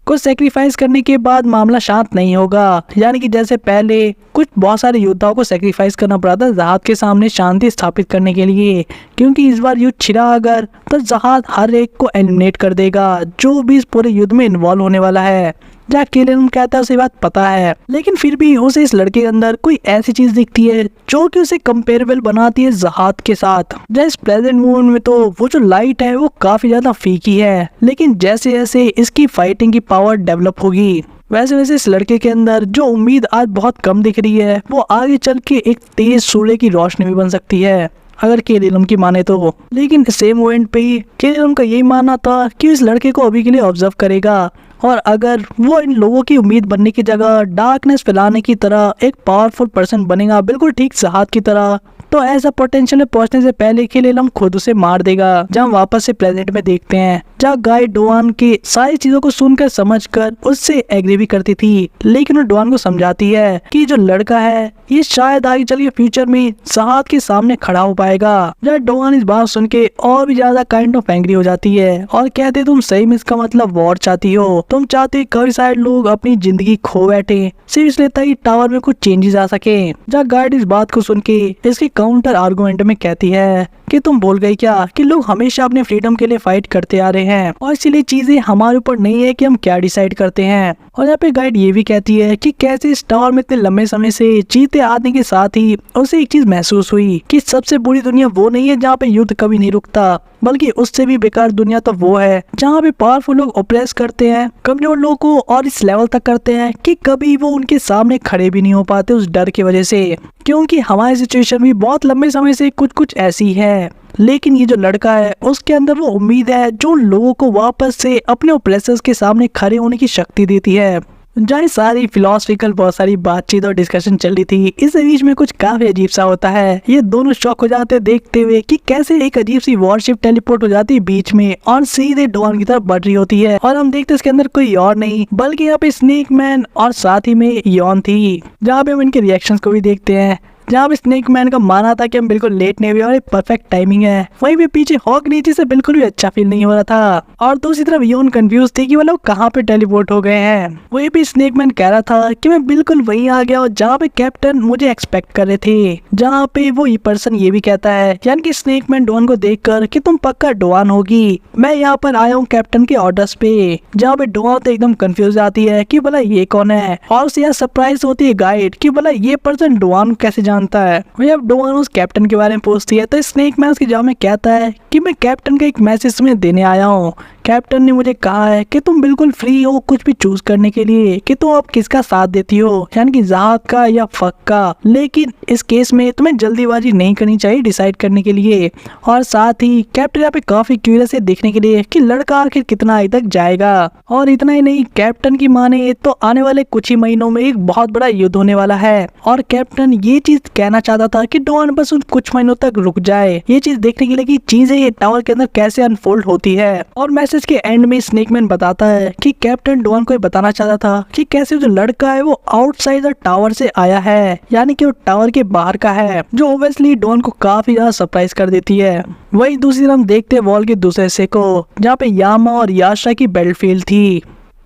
को सेक्रीफाइस करने के बाद मामला शांत नहीं होगा। यानी कि जैसे पहले कुछ बहुत सारे योद्धाओं को सेक्रीफाइस करना पड़ा था जहाज के सामने शांति स्थापित करने के लिए, क्योंकि इस बार युद्ध छिड़ा अगर तो जहाज हर एक को एलिमिनेट कर देगा जो भी इस पूरे युद्ध में इन्वॉल्व होने वाला है। जहाँ केलेलम कहता है उसे बात पता है, लेकिन फिर भी उसे इस लड़के के अंदर कोई ऐसी चीज दिखती है जो कि उसे कंपेरेबल बनाती है जहाज के साथ। जैसे इस प्रेजेंट मोमेंट में तो वो जो लाइट है वो काफी ज्यादा फीकी है, लेकिन जैसे जैसे इसकी फाइटिंग की पावर डेवलप होगी वैसे वैसे इस लड़के के अंदर जो उम्मीद आज बहुत कम दिख रही है वो आगे चल के एक तेज सूर्य की रोशनी भी बन सकती है अगर केलेलम की माने तो। लेकिन सेम मोमेंट पे ही केलेलम का यही मानना था कि इस लड़के को अभी के लिए ऑब्जर्व करेगा और अगर वो इन लोगों की उम्मीद बनने की जगह डार्कनेस फैलाने की तरह एक पावरफुल पर्सन बनेगा बिल्कुल ठीक जहाज की तरह, तो ऐसा पोटेंशियल में पहुंचने से पहले केलेलम खुद उसे मार देगा। जहाँ वापस से प्रेजेंट में देखते हैं जहाँ गाइड डोआन की सारी चीजों को सुनकर समझकर उससे एग्री भी करती थी, लेकिन वो डोआन को समझाती है कि जो लड़का है ये शायद आगे चल के फ्यूचर में जहाज के सामने खड़ा हो पाएगा। जहाँ डोआन इस बात सुन के और भी ज्यादा काइंड ऑफ एंग्री हो जाती है और कहते तुम सही में इसका मतलब वॉर चाहती हो, तुम चाहते काफी सारे लोग अपनी जिंदगी खो बैठे सिर्फ इसलिए ताकि टावर में कुछ चेंजेस आ सके। जहाँ गाइड इस बात को सुन के इसके काउंटर आर्गुमेंट में कहती है कि तुम भूल गई क्या कि लोग हमेशा अपने फ्रीडम के लिए फाइट करते आ रहे हैं और इसीलिए चीजें हमारे ऊपर नहीं है कि हम क्या डिसाइड करते हैं। और यहाँ पे गाइड ये भी कहती है कि कैसे इस टावर में इतने लंबे समय से जीते आने के साथ ही उसे एक चीज महसूस हुई कि सबसे बुरी दुनिया वो नहीं है जहाँ पे युद्ध कभी नहीं रुकता, बल्कि उससे भी बेकार दुनिया तो वो है जहाँ पे पावरफुल लोग ऑपरेस करते हैं कमजोर लोगों को और इस लेवल तक करते हैं कि कभी वो उनके सामने खड़े भी नहीं हो पाते उस डर की वजह से। क्योंकि हमारी सिचुएशन भी बहुत लंबे समय से कुछ ऐसी है, लेकिन ये जो लड़का है उसके अंदर वो उम्मीद है जो लोगों को वापस से अपने ओप्रेसर्स के सामने खड़े होने की शक्ति देती है। जहाँ सारी फिलोसफिकल बहुत सारी बातचीत और डिस्कशन चल रही थी, इस बीच में कुछ काफी अजीब सा होता है। ये दोनों शॉक हो जाते हैं देखते हुए कि कैसे एक अजीब सी वॉरशिप टेलीपोर्ट हो जाती है बीच में और सीधे डॉन की तरफ बढ़ रही होती है और हम देखते हैं इसके अंदर कोई और नहीं बल्कि यहाँ पे स्नेक मैन और साथ ही में यॉन थी। जहाँ पे हम इनके रिएक्शंस को भी देखते हैं। जहाँ पे स्नेक मैन का माना था कि हम बिल्कुल लेट नहीं हुए और एक परफेक्ट टाइमिंग है, वहीं पे पीछे हॉक नीचे से बिल्कुल भी अच्छा फील नहीं हो रहा था और दूसरी तरफ योन कंफ्यूज थी कि वो लोग कहाँ पे टेलीपोर्ट हो गए हैं। वहीं पे स्नेक मैन कह रहा था कि मैं बिल्कुल वहीं आ गया और जहाँ पे कैप्टन मुझे एक्सपेक्ट कर रहे थे। जहाँ पे वो ये पर्सन ये भी कहता है यानी कि स्नेक मैन डॉन को देखकर कि तुम पक्का डॉन होगी, मैं यहाँ पर आया हूँ कैप्टन के ऑर्डर्स पे। जहाँ पे डॉन तो एकदम कंफ्यूज आती है कि भला ये कौन है और उसे यहाँ सरप्राइज होती है गाइड कि भला ये पर्सन डॉन कैसे जानता है। वही अब डोआन उस कैप्टन के बारे में पूछती है तो स्नेक मैन उसके जवाब में कहता है कि मैं कैप्टन का एक मैसेज तुम्हें देने आया हूँ। कैप्टन ने मुझे कहा है कि तुम बिल्कुल फ्री हो कुछ भी चूज करने के लिए कि तुम अब किसका साथ देती हो, यानी कि जहाज का या फक का, लेकिन इस केस में तुम्हें जल्दीबाजी नहीं करनी चाहिए डिसाइड करने के लिए। और साथ ही कैप्टन यहाँ पे काफी क्यूरियस है देखने के लिए कि लड़का आखिर कितना आगे तक जाएगा। और इतना ही नहीं, कैप्टन की माने तो आने वाले कुछ ही महीनों में एक बहुत बड़ा युद्ध होने वाला है और कैप्टन ये चीज कहना चाहता था कि डॉन बस उन कुछ महीनों तक रुक जाए ये चीज देखने के लिए कि चीजें ये टावर के अंदर कैसे अनफोल्ड होती है। और मैसेज के एंड में स्नेकमैन बताता है कि कैप्टन डॉन को बताना चाहता था कि कैसे जो लड़का है वो आउटसाइड द टावर से आया है, यानी कि वो टावर के बाहर का है, जो ऑब्वियसली डॉन को काफी ज्यादा सरप्राइज कर देती है। वही दूसरी तरफ हम देखते हैं वॉल के दूसरे हिस्से को जहाँ पे यामा और याशा की बैटलफील्ड थी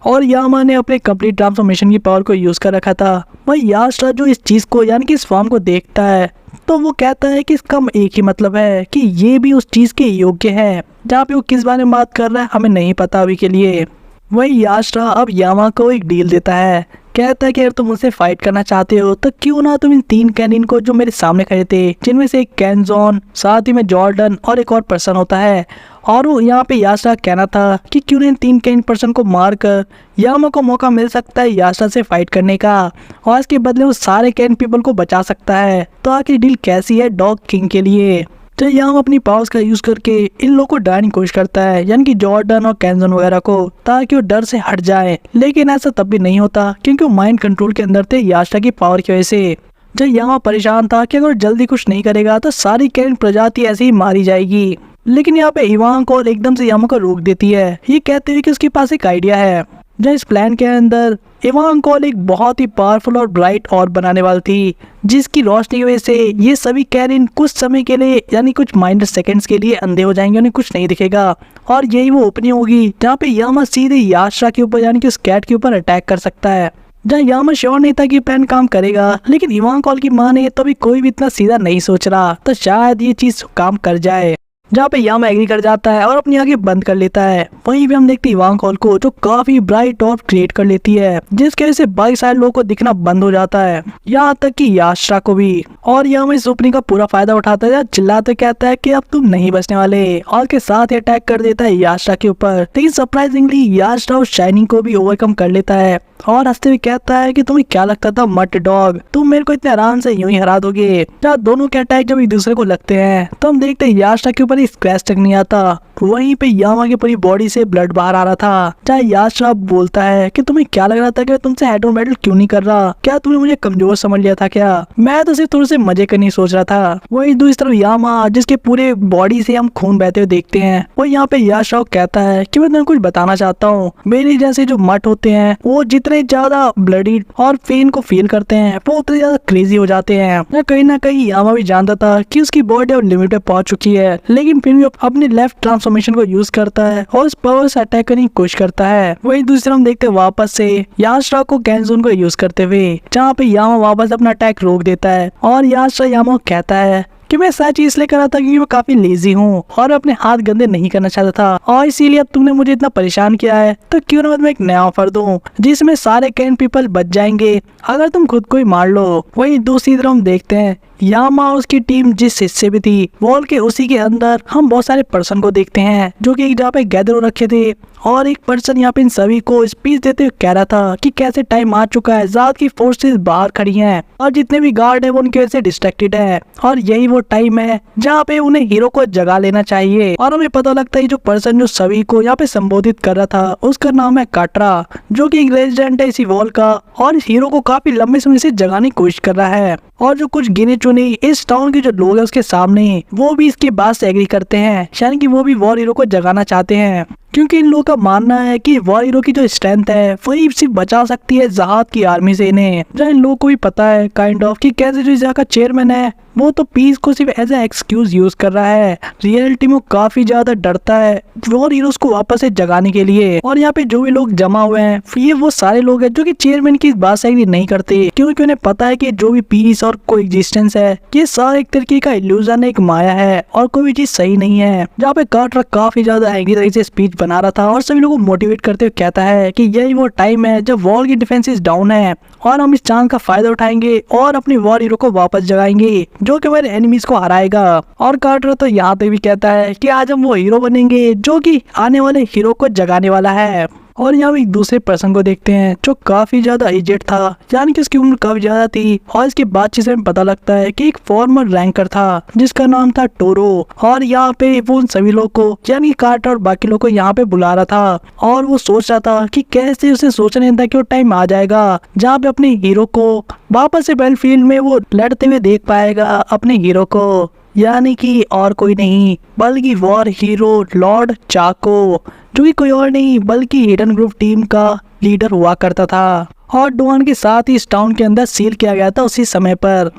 और यामा ने अपने कंप्लीट ट्रांसफॉर्मेशन की पावर को यूज कर रखा था। वही यास्ट्रा जो इस चीज को यानी कि इस फॉर्म को देखता है तो वो कहता है कि इसका एक ही मतलब है कि ये भी उस चीज के योग्य है। जहाँ पे वो किस बारे में बात कर रहा है हमें नहीं पता अभी के लिए। वही यास्ट्रा अब यामा को एक डील देता है, कहता है कि अगर तुम मुझसे फाइट करना चाहते हो तो क्यों ना तुम इन 3 कैनिन को जो मेरे सामने खड़े थे, जिनमें से एक कैनजॉन, साथ ही में जॉर्डन और एक और पर्सन होता है, और वो यहाँ पे यास्ट्रा कहना था कि क्यों ना इन 3 कैनिन पर्सन को मारकर यामा को मौका मिल सकता है यास्ट्रा से फाइट करने का, और इसके बदले वो सारे कैनिन पीपल को बचा सकता है। तो आखिर डील कैसी है डॉग किंग के लिए? तो यामा अपनी पावर्स का यूज करके इन लोगों को डराने की कोशिश करता है, यानी कि जॉर्डन और कैनजन वगैरह को, ताकि वो डर से हट जाए। लेकिन ऐसा तब भी नहीं होता क्योंकि वो माइंड कंट्रोल के अंदर थे यास्ट्रा की पावर की वजह से। जब यामा परेशान था कि अगर जल्दी कुछ नहीं करेगा तो सारी कैनिन प्रजाति ऐसे ही मारी जाएगी। लेकिन यहाँ पे इवांका एकदम से यामा को रोक देती है, ये कहते हुए कि उसके पास एक आइडिया है। जब इस प्लान के अंदर इवांका एक बहुत ही पावरफुल और ब्राइट ऑर्ब बनाने वाली थी, जिसकी रोशनी की वजह से ये सभी कैनिन कुछ समय के लिए यानी कुछ माइनर सेकंड्स के लिए अंधे हो जाएंगे, उन्हें कुछ नहीं दिखेगा। और यही वो ओपनिंग होगी जहाँ पे यामा सीधे यास्ट्रा के ऊपर यानी कि उस कैट के ऊपर अटैक कर सकता है। जहाँ यामा श्योर नहीं था कि प्लान काम करेगा, लेकिन इवांका की माने तो भी कोई भी इतना सीधा नहीं सोच रहा, तो शायद ये चीज काम कर जाए। जहाँ पे यामा एग्री कर जाता है और अपनी आंखें बंद कर लेता है। वहीं पे हम देखते हैं इवांका को जो काफी ब्राइट ऑर्ब क्रिएट कर लेती है, जिसकी वजह से बाकी सारे लोगों को दिखना बंद हो जाता है, यहाँ तक कि यास्ट्रा को भी। और यामा इस ओपनिंग का पूरा फायदा उठाता है, चिल्लाते कहता है कि अब तुम नहीं बचने वाले, और के साथ ही अटैक कर देता है यास्ट्रा के ऊपर। लेकिन सरप्राइजिंगली यास्ट्रा उस शाइनिंग को भी ओवरकम कर लेता है और हंसते हुए कहता है कि तुम्हें क्या लगता था मट डॉग, तुम मेरे को इतने आराम से यूं ही हरा दोगे। जब दोनों के अटैक जब एक दूसरे को लगते हैं तो हम देखते हैं यास्ट्रा के ऊपर स्क्रैच तक नहीं आता, वहीं पे यामा की पूरी बॉडी से ब्लड बाहर आ रहा था। चाहे यास्ट्रा बोलता है कि तुम्हें क्या लग रहा था कि तुमसे हेड ऑन बैटल क्यों नहीं कर रहा, क्या तुमने मुझे कमजोर समझ लिया था क्या? मैं तो सिर्फ थोड़े से मजे करने सोच रहा था। वही दूसरी तरफ यामा जिसके पूरे बॉडी से हम खून बहते हुए देखते हैं, वो यहाँ पे यास्ट्रा कहता है कि मैं तुम्हें कुछ बताना चाहता हूँ। मेरे जैसे जो मट होते हैं वो जितने ज्यादा ब्लडी और पेन को फील करते हैं वो उतने ज्यादा क्रेजी हो जाते हैं। कहीं ना कहीं यामा भी जानता था कि उसकी बॉडी अब लिमिट पे पहुंच चुकी है, लेकिन फिर भी अपने लेफ्ट ट्रांसफॉर्मेशन को यूज करता है और उस पावर से अटैक करने की कोशिश करता है। वही दूसरा हम देखते हैं वापस से यास्ट्रा को कैनजोन को यूज करते हुए, जहाँ पे यामा वापस अपना अटैक रोक देता है और यास्ट्रा यामा को कहता है कि मैं सच इसलिए कर रहा था क्योंकि मैं काफी लेजी हूँ और अपने हाथ गंदे नहीं करना चाहता था, और इसीलिए अब तुमने मुझे इतना परेशान किया है तो क्यों ना मैं एक नया ऑफर दूं जिसमें सारे कैन पीपल बच जाएंगे अगर तुम खुद को ही मार लो। वही दूसरी तरफ हम देखते हैं यामा और उसकी टीम जिस हिस्से में थी वॉल के उसी के अंदर हम बहुत सारे पर्सन को देखते हैं जो कि एक जगह पे गैदर हो रखे थे, और एक पर्सन यहाँ पे इन सभी को स्पीच देते हुए कह रहा था कि कैसे टाइम आ चुका है, ज़ात की फोर्सेस बाहर खड़ी हैं और जितने भी गार्ड है वो उनकी वजह से डिस्ट्रैक्टेड है, और यही वो टाइम है जहाँ पे उन्हें हीरो को जगा लेना चाहिए। और हमें पता लगता है जो पर्सन जो सभी को यहाँ पे संबोधित कर रहा था उसका नाम है काट्रा, जो कि एक रेजिडेंट है इसी वॉल का, और इस हीरो को काफी लंबे समय से जगाने की कोशिश कर रहा है। और जो कुछ गिने चुने इस टाउन के जो लोग हैं उसके सामने वो भी इसकी बात से एग्री करते हैं, यानी कि वो भी वॉर हीरो को जगाना चाहते हैं, क्योंकि इन लोगों का मानना है कि वॉर हीरो की जो स्ट्रेंथ है वही सिर्फ बचा सकती है ज़हात की आर्मी से इन्हें। जहाँ इन लोगों को भी पता है काइंड ऑफ कि कैसे जो इस जगह का चेयरमैन है वो तो पीस को सिर्फ एज ए एक्सक्यूज यूज कर रहा है, रियलिटी में काफी ज्यादा डरता है वॉर हीरोज को वापस से जगाने के लिए। और यहाँ पे जो भी लोग जमा हुए हैं ये वो सारे लोग हैं जो कि चेयरमैन की इस बात से एग्री नहीं करते, क्योंकि उन्हें पता है कि जो भी पीस और कोएग्जिस्टेंस है ये सारा एक तरीके का इल्यूजन है, एक माया है और कोई भी चीज सही नहीं है। जहाँ पे कार्टर काफी ज्यादा एग्री तरीके से स्पीच बना रहा था और सभी लोगों को मोटिवेट करते हुए कहता है कि यही वो टाइम है जब वॉल की डिफेंसेस डाउन है और हम इस चांस का फायदा उठाएंगे और अपनी वॉर हीरो को वापस जगाएंगे जो कि हमारे एनिमीज को हराएगा। और कार्टर तो यहाँ तक भी कहता है कि आज हम वो हीरो बनेंगे जो कि आने वाले हीरो को जगाने वाला है। और यहाँ एक दूसरे पर्सन को देखते हैं जो काफी ज्यादा एजेड था, यानी कि उसकी उम्र काफी ज्यादा थी, और इसकी बातचीत से हमें पता लगता है कि एक फॉर्मर रैंकर था जिसका नाम था टोरो। और यहाँ पे वो उन सभी लोग को यानी कार्टर और बाकी लोग को यहाँ पे बुला रहा था और वो सोच रहा था कि कैसे उसे सोचने था कि वो टाइम आ जाएगा जहाँ पे अपने हीरो को वापस से बैटलफील्ड में वो लड़ते हुए देख पाएगा अपने हीरो को, यानी कि और कोई नहीं बल्कि वॉर हीरो लॉर्ड चाको, जो कि कोई और नहीं बल्कि हिडन ग्रुप टीम का लीडर हुआ करता था और डुआन के साथ ही इस टाउन के अंदर सील किया गया था उसी समय पर,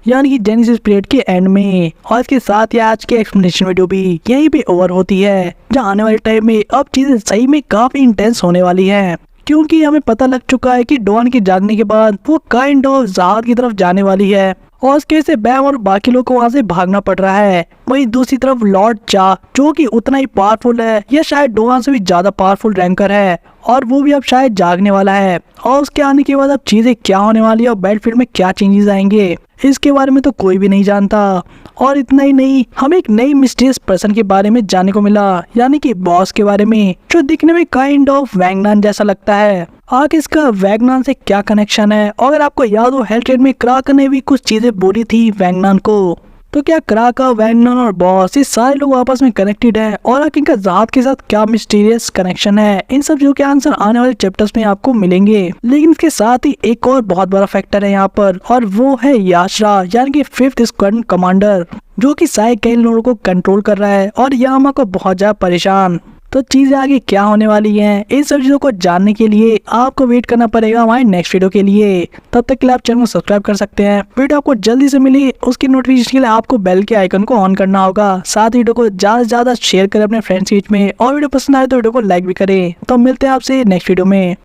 यानी कि जेनेसिस पीरियड के एंड में। और इसके साथ ही आज की एक्सप्लेनेशन वीडियो भी यहीं पे ओवर होती है, जहाँ आने वाले टाइम में अब चीजें सही में काफी इंटेंस होने वाली है, क्योंकि हमें पता लग चुका है कि डॉन के जागने के बाद वो काइंड ऑफ जहाज की तरफ जाने वाली है और उसके वजह से बैम और बाकी लोग को वहाँ से भागना पड़ रहा है। वहीं दूसरी तरफ लॉर्ड चा जो कि उतना ही पावरफुल है या शायद डॉन से भी ज्यादा पावरफुल रैंकर है और वो भी अब शायद जागने वाला है और उसके आने के बाद अब चीजें क्या होने वाली है और बैटलफील्ड में क्या चेंजेस आएंगे इसके बारे में तो कोई भी नहीं जानता। और इतना ही नहीं, हमें एक नई मिस्टीरियस पर्सन के बारे में जानने को मिला, यानी कि बॉस के बारे में, जो दिखने में काइंड ऑफ वैंगनान जैसा लगता है। आगे इसका वैंगनान से क्या कनेक्शन है? और अगर आपको याद हो हेल ट्रेड में क्राकन ने भी कुछ चीजें बोली थी वैंगनान को, तो क्या क्राका, वैंगनान और बॉस ये सारे लोग आपस में कनेक्टेड है और आखिर इनका ज़ात के साथ क्या मिस्टीरियस कनेक्शन है? इन सब चीजों के आंसर आने वाले चैप्टर्स में आपको मिलेंगे। लेकिन इसके साथ ही एक और बहुत बड़ा फैक्टर है यहाँ पर और वो है याशरा, यानी कि 5th स्क्वाड्रन कमांडर, जो कि सारे कई लोगों को कंट्रोल कर रहा है और यामा को बहुत ज्यादा परेशान। तो चीजें आगे क्या होने वाली हैं, इन सब चीजों को जानने के लिए आपको वेट करना पड़ेगा हमारे नेक्स्ट वीडियो के लिए। तब तक के लिए आप चैनल को सब्सक्राइब कर सकते हैं। वीडियो आपको जल्दी से मिली उसकी नोटिफिकेशन के लिए आपको बेल के आइकन को ऑन करना होगा। साथ ही वीडियो को ज्यादा से ज्यादा शेयर करें अपने फ्रेंड्स के बीच में और वीडियो पसंद आए तो वीडियो को लाइक भी करें। तो मिलते हैं आपसे नेक्स्ट वीडियो में।